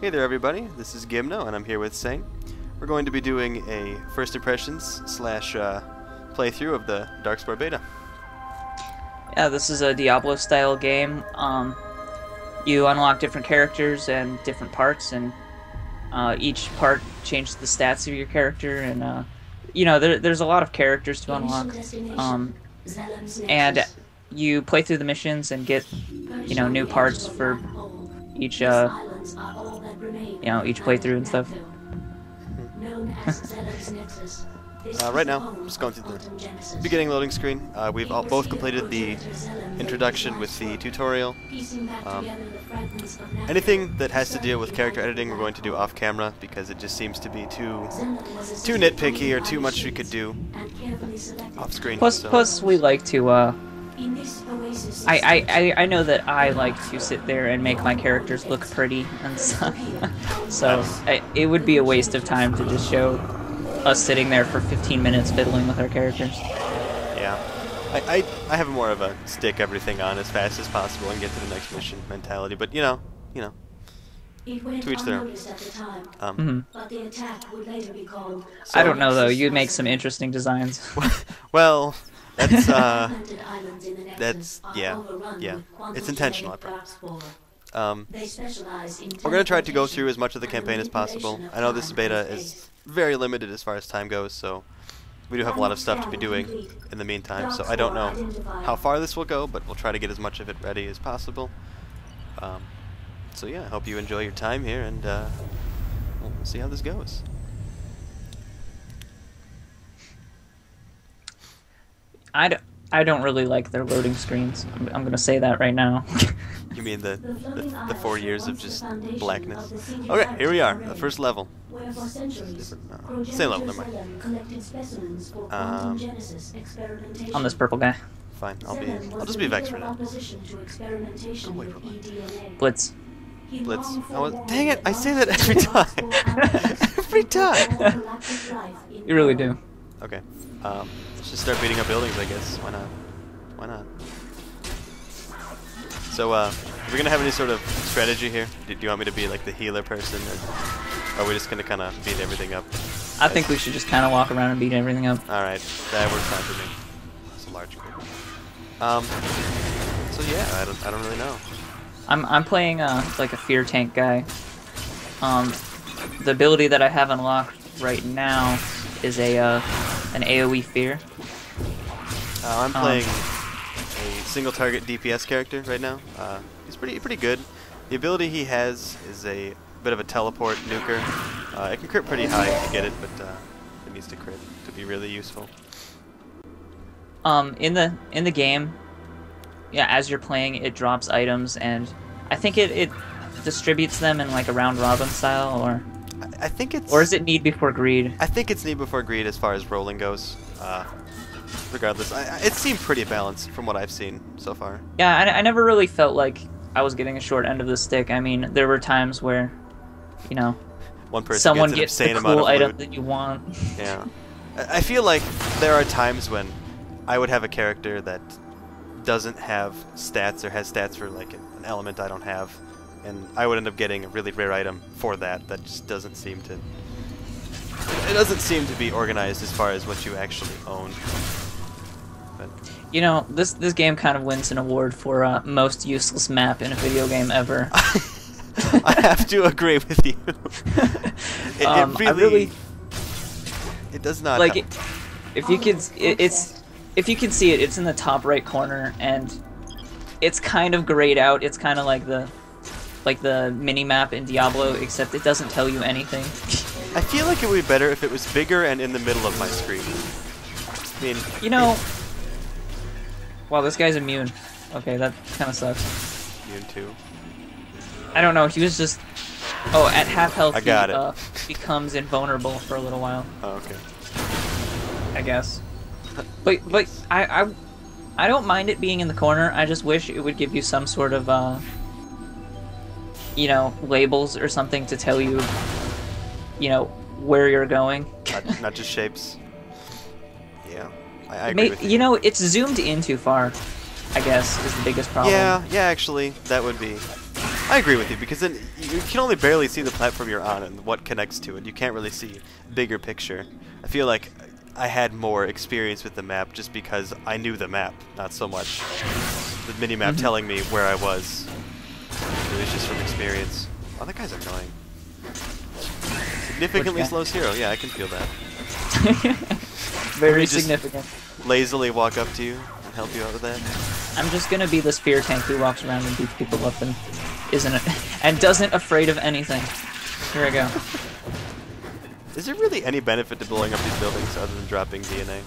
Hey there everybody, this is Ghimno and I'm here with Saine. We're going to be doing a first impressions slash playthrough of the Darkspore Beta. Yeah, this is a Diablo style game. You unlock different characters and different parts, and each part changes the stats of your character, and there's a lot of characters to unlock. And you play through the missions and get new parts for each each playthrough and stuff. Right now, I'm just going through the beginning loading screen. We've both completed the introduction with the tutorial. Anything that has to deal with character editing we're going to do off camera because it just seems to be too nitpicky or too much we could do off screen. Plus we like to I know that I like to sit there and make my characters look pretty and stuff. So it would be a waste of time to just show us sitting there for 15 minutes fiddling with our characters. Yeah. I have more of a stick everything on as fast as possible and get to the next mission mentality, but you know, to each their own. I don't know though, you make some interesting designs. Well, that's yeah, it's intentional, I promise. We're going to try to go through as much of the campaign as possible. I know this beta is very limited as far as time goes, so we do have a lot of stuff to be doing in the meantime, so I don't know how far this will go, but we'll try to get as much of it ready as possible. So yeah, I hope you enjoy your time here, and we'll see how this goes. I don't really like their loading screens. I'm gonna say that right now. You mean the 4 years of just blackness? Okay, here we are, the first level. Same level, never mind. On this purple guy. Fine, I'll just be Vex for now. Go away, Robot. Blitz. Blitz. Dang it! I say that every time. Every time. You really do. Okay. Let's just start beating up buildings, I guess. Why not? Why not? So, are we gonna have any sort of strategy here? Do you want me to be like the healer person, or are we just gonna kind of beat everything up? I think we should just kind of walk around and beat everything up. All right, that works fine for me. It's a large group. So yeah, I don't really know. I'm playing like a fear tank guy. The ability that I have unlocked right now is an AoE fear. I'm playing a single target DPS character right now. He's pretty good. The ability he has is a bit of a teleport nuker. It can crit pretty high if you get it, but it needs to crit to be really useful. In the game, yeah, as you're playing, it drops items, and I think it distributes them in like a round robin style, or I think it's... Or is it need before greed? I think it's need before greed as far as rolling goes. Regardless, it seemed pretty balanced from what I've seen so far. Yeah, I never really felt like I was getting a short end of the stick. I mean, there were times where, one person someone gets the cool item that you want. Yeah. I feel like there are times when I would have a character that doesn't have stats or has stats for like an element I don't have, and I would end up getting a really rare item for that just doesn't seem to... It doesn't seem to be organized as far as what you actually own. But this game kind of wins an award for most useless map in a video game ever. I have to agree with you. It really... It does not like help. If you can see it, it's in the top right corner, and it's kind of grayed out. It's kind of like the mini map in Diablo, except it doesn't tell you anything. I feel like it would be better if it was bigger and in the middle of my screen. I mean, wow, this guy's immune. Okay, that kind of sucks. Immune too. I don't know. He was just at half health. I got he becomes invulnerable for a little while. Oh, okay. I guess. But I don't mind it being in the corner. I just wish it would give you some sort of labels or something to tell you, where you're going. Not just shapes. Yeah, I agree with you. It's zoomed in too far, I guess, is the biggest problem. Yeah, actually, that would be I agree with you, because then you can only barely see the platform you're on and what connects to it. You can't really see bigger picture. I feel like I had more experience with the map just because I knew the map, not so much the mini-map telling me where I was. It was just from experience. Oh, that guy's annoying. Significantly slow hero. Yeah, I can feel that. Very significant. Lazily walk up to you and help you out with that. I'm just gonna be this fear tank who walks around and beats people up and doesn't afraid of anything. Here I go. Is there really any benefit to blowing up these buildings other than dropping DNA?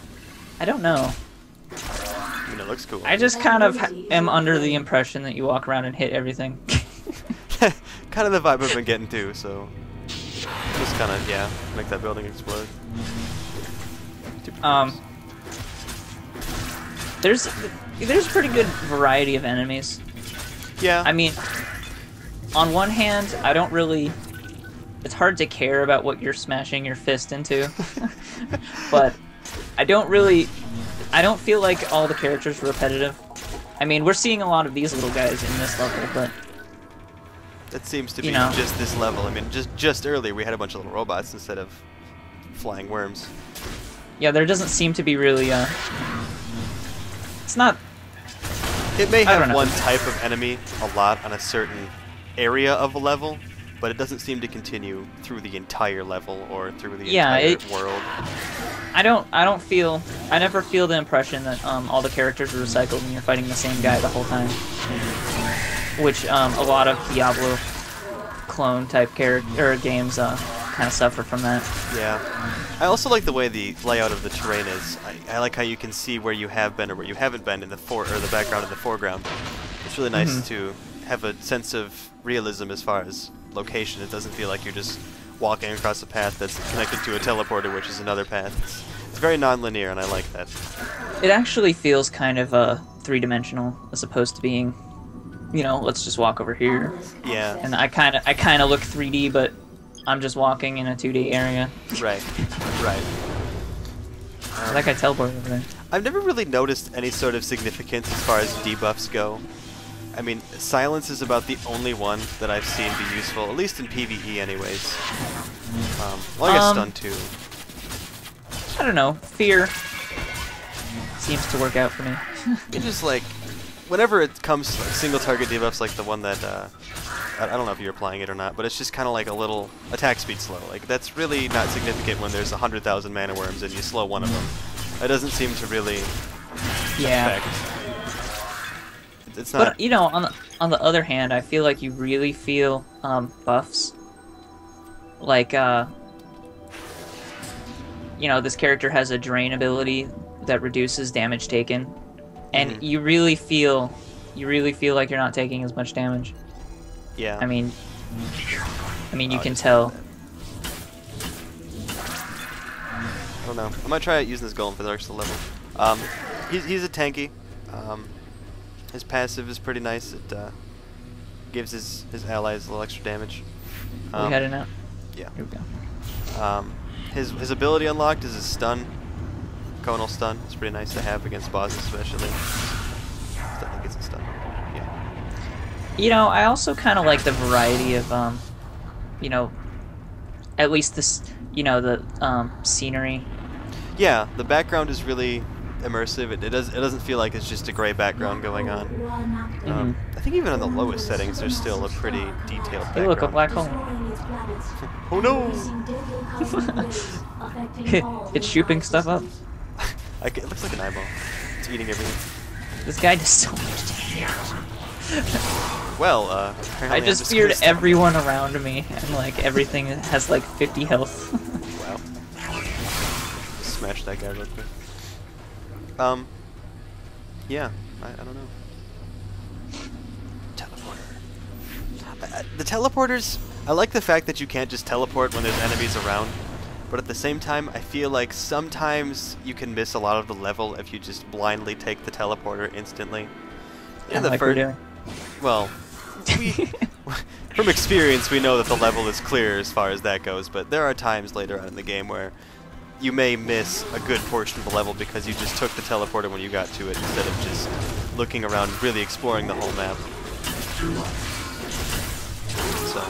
I don't know. I mean, it looks cool. I just kind of am under the impression that you walk around and hit everything. Kind of the vibe I've been getting too, so just kind of, yeah, make that building explode. There's a pretty good variety of enemies. Yeah. I mean, on one hand, I don't really... It's hard to care about what you're smashing your fist into. But I don't feel like all the characters are repetitive. I mean, we're seeing a lot of these little guys in this level, but... That seems to be just this level. I mean, just earlier we had a bunch of little robots instead of flying worms. Yeah, there doesn't seem to be really, It's not... It may have one type of enemy a lot on a certain area of a level, but it doesn't seem to continue through the entire level or through the entire world. I never feel the impression that all the characters are recycled and you're fighting the same guy the whole time. Which a lot of Diablo clone type games kind of suffer from that. Yeah. I also like the way the layout of the terrain is. I like how you can see where you have been or where you haven't been in the background and the foreground. It's really nice to have a sense of realism as far as location. It doesn't feel like you're just walking across a path that's connected to a teleporter, which is another path. It's very non-linear, and I like that. It actually feels kind of three-dimensional as opposed to being, you know, let's just walk over here. Yeah. And I kind of look 3D, but I'm just walking in a 2D area. Right. Right. That guy teleported over there. I've never really noticed any sort of significance as far as debuffs go. I mean, silence is about the only one that I've seen be useful, at least in PvE anyways. Well, I guess stun too. I don't know. Fear seems to work out for me. It's just like, whenever it comes to like, single target debuffs like the one that, I don't know if you're applying it or not, but it's just kind of like a little attack speed slow. Like, that's really not significant when there's 100,000 mana worms and you slow one of them. That doesn't seem to really affect. It's not. But you know, on the other hand, I feel like you really feel buffs. Like you know, this character has a drain ability that reduces damage taken, and you really feel like you're not taking as much damage. Yeah. I mean, you can tell. I don't know. I might try using this golem for the rest of the level. He's a tanky. His passive is pretty nice. It gives his allies a little extra damage. We heading out? Yeah. Here we go. His ability unlocked is his stun. Conal stun. It's pretty nice to have against bosses, especially. Stuff that gets a stun. Yeah. You know, I also kind of like the variety of, you know, at least this, you know, the scenery. Yeah, the background is really immersive. It doesn't feel like it's just a gray background going on. I think even on the lowest settings, there's still a pretty detailed background. Hey, look, a black hole. Oh no! It's shooting stuff up. It looks like an eyeball. It's eating everything. This guy does so much damage. Well, I just feared everyone around me, and like everything has like 50 health. Wow. Just smash that guy real quick. Yeah, I don't know. Teleporter. The teleporters, I like the fact that you can't just teleport when there's enemies around, but at the same time, I feel like sometimes you can miss a lot of the level if you just blindly take the teleporter instantly. In the like we're doing. Well, from experience, we know that the level is clear as far as that goes, but there are times later on in the game where you may miss a good portion of the level because you just took the teleporter when you got to it instead of just looking around and really exploring the whole map. so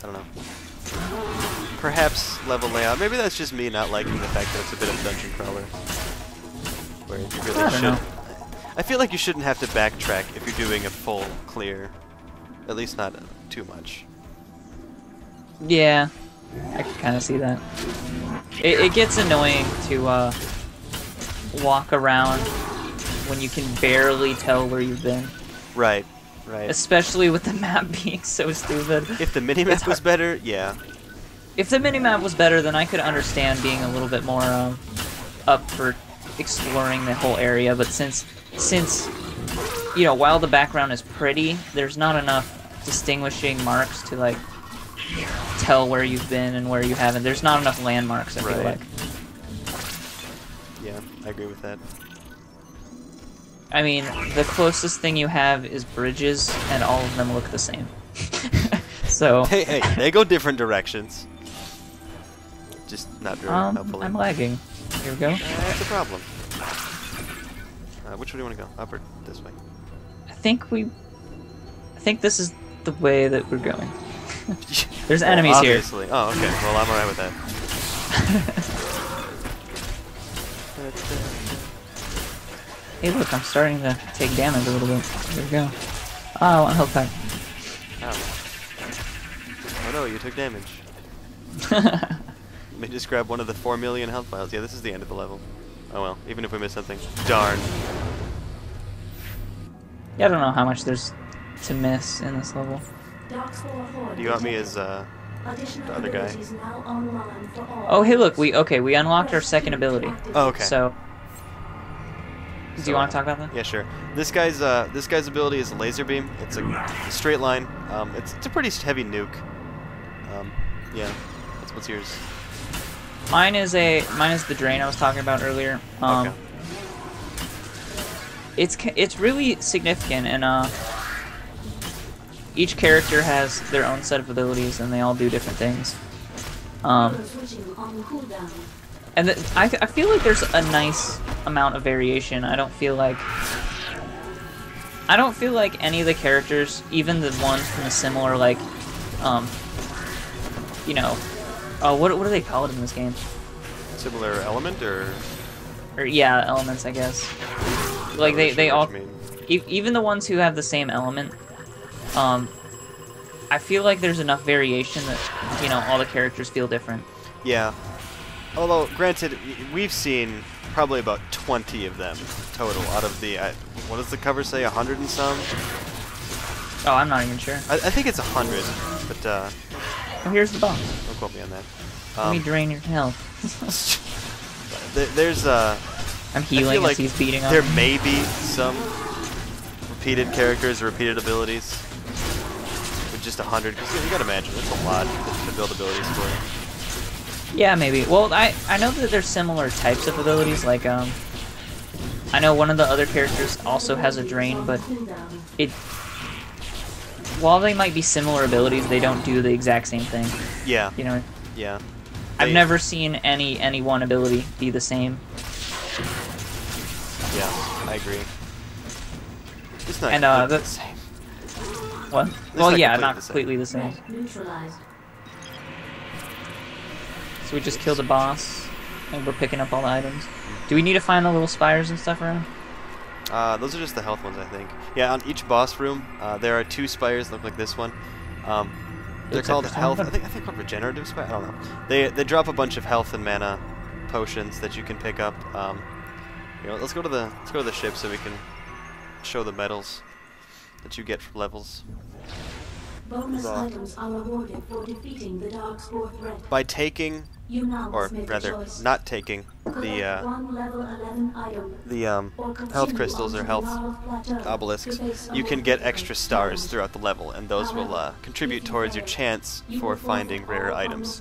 I don't know. Perhaps level layout. Maybe that's just me not liking the fact that it's a bit of dungeon crawler, where you really should. I feel like you shouldn't have to backtrack if you're doing a full clear, at least not too much. Yeah, I can kind of see that. It gets annoying to walk around when you can barely tell where you've been. Right, right. Especially with the map being so stupid. If the minimap was better, yeah. If the minimap was better, then I could understand being a little bit more up for exploring the whole area. But since you know, while the background is pretty, there's not enough distinguishing marks to like tell where you've been and where you haven't. There's not enough landmarks, I feel like. Yeah, I agree with that. I mean, the closest thing you have is bridges, and all of them look the same. So. Hey, they go different directions. Just not very helpful. I'm lagging. Here we go. That's a problem. Which way do you want to go? Up or this way? I think this is the way that we're going. There's enemies obviously. Here. Oh, okay. Well, I'm alright with that. Hey, look, I'm starting to take damage a little bit. There we go. Oh, I want health pack. Ow. Oh no, you took damage. Let me just grab one of the 4 million health vials. Yeah, this is the end of the level. Oh well, even if we miss something. Darn. Yeah, I don't know how much there's to miss in this level. Do you want me as the other guy? Oh, hey, look, we unlocked our second ability. Oh, okay. So, do you want to talk about that? Yeah, sure. This guy's ability is a laser beam. It's a straight line. It's a pretty heavy nuke. Yeah. What's yours? Mine is the drain I was talking about earlier. Okay. It's really significant, and each character has their own set of abilities, and they all do different things. And I feel like there's a nice amount of variation. I don't feel like any of the characters, even the ones from a similar like, you know, what do they call it in this game? Similar element or yeah, elements, I guess. Like they all, even the ones who have the same element. I feel like there's enough variation that, you know, all the characters feel different. Yeah. Although, granted, we've seen probably about 20 of them total out of the, what does the cover say, 100 and some? Oh, I'm not even sure. I think it's 100, but, oh, here's the boss. Don't quote me on that. Let me drain your health. There's, I'm healing as he's beating on there me. may be some repeated characters or repeated abilities with just 100, because you gotta imagine, it's a lot to build abilities for. Yeah, maybe. Well, I know that there's similar types of abilities, like, I know one of the other characters also has a drain, but while they might be similar abilities, they don't do the exact same thing. Yeah. You know? Yeah. I've never seen any one ability be the same. Yeah, I agree. It's not the same. What? Well, yeah, not completely the same. So we just killed a boss, and we're picking up all the items. Do we need to find the little spires and stuff around? Those are just the health ones, I think. Yeah, on each boss room, there are 2 spires that look like this one. They're called health. I think called regenerative spire. I don't know. They drop a bunch of health and mana potions that you can pick up. You know, let's go to the ship so we can show the medals that you get from levels. Bonus items are awarded for defeating the Darkspore threat. By taking, or rather, not taking the health crystals or health obelisks, you can get extra stars throughout the level, and those will contribute towards your chance for finding rare items.